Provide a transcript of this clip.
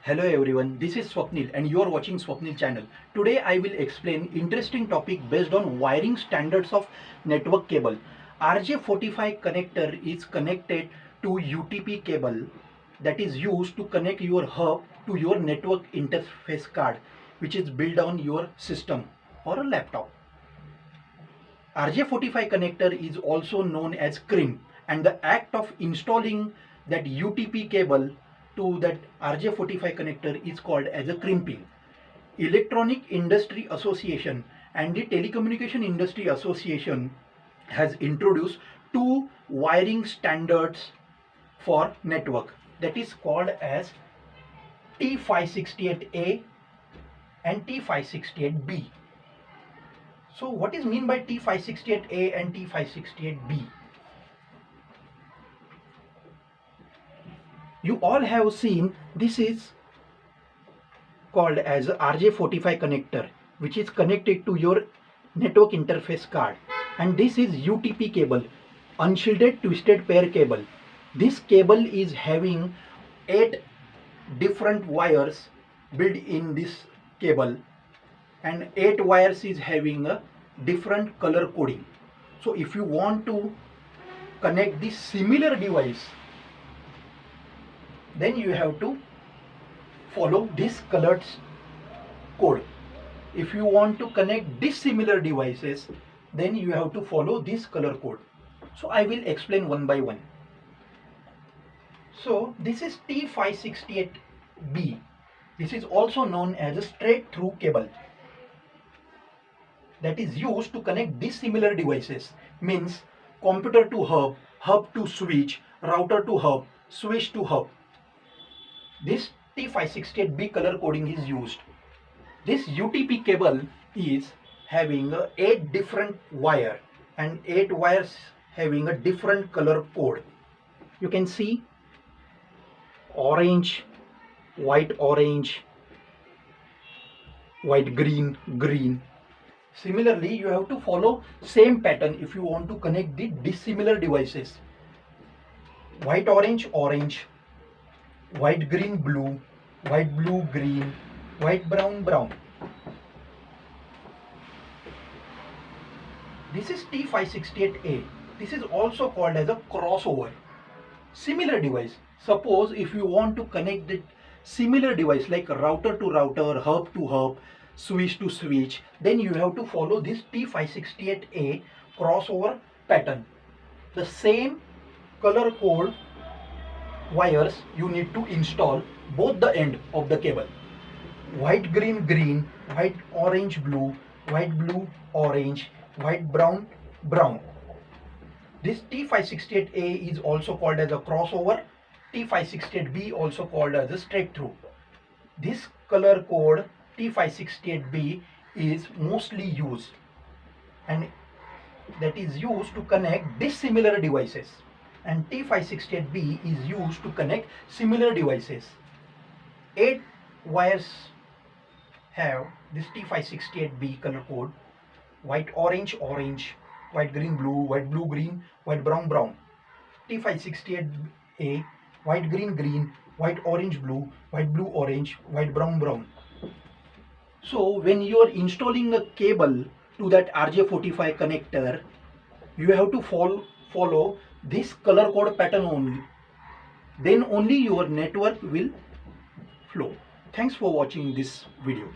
Hello everyone, this is Swapnil and you are watching Swapnil channel. Today I will explain interesting topic based on wiring standards of network cable. RJ45 connector is connected to UTP cable that is used to connect your hub to your network interface card, which is built on your system or a laptop. RJ45 connector is also known as CRIM, and the act of installing that UTP cable to that RJ45 connector is called as a crimping. Electronic Industry Association and the Telecommunication Industry Association has introduced two wiring standards for network, that is called as T568A and T568B. So what is mean by T568A and T568B? You all have seen this is called as RJ45 connector, which is connected to your network interface card, and this is UTP cable, unshielded twisted pair cable. This cable is having 8 different wires built in this cable, and 8 wires is having a different color coding. So if you want to connect this similar device, then you have to follow this colored code. If you want to connect dissimilar devices, then you have to follow this color code. So I will explain one by one. So this is T568B. This is also known as a straight through cable that is used to connect dissimilar devices, means computer to hub, hub to switch, router to hub, switch to hub. This T568B color coding is used. This UTP cable is having 8 different wire and 8 wires having a different color code. You can see orange, white orange, white green, green. Similarly, you have to follow same pattern if you want to connect the dissimilar devices. White orange, orange, white green blue, white blue green, white brown brown. This is T568A. This is also called as a crossover. Similar device. Suppose if you want to connect the similar device like router to router, hub to hub, switch to switch, then you have to follow this T568A crossover pattern. The same color code wires you need to install both the end of the cable. White green green, white orange blue, white blue orange, white brown brown. This T568A is also called as a crossover. T568B also called as a straight through. This color code T568B is mostly used, and that is used to connect dissimilar devices, and T568B is used to connect similar devices. 8 wires have this T568B color code: white orange orange, white green blue, white blue green, white brown brown. T568A, white green green, white orange blue, white blue orange, white brown brown. So when you are installing a cable to that RJ45 connector, you have to follow this color code pattern only. Then only your network will flow. Thanks for watching this video.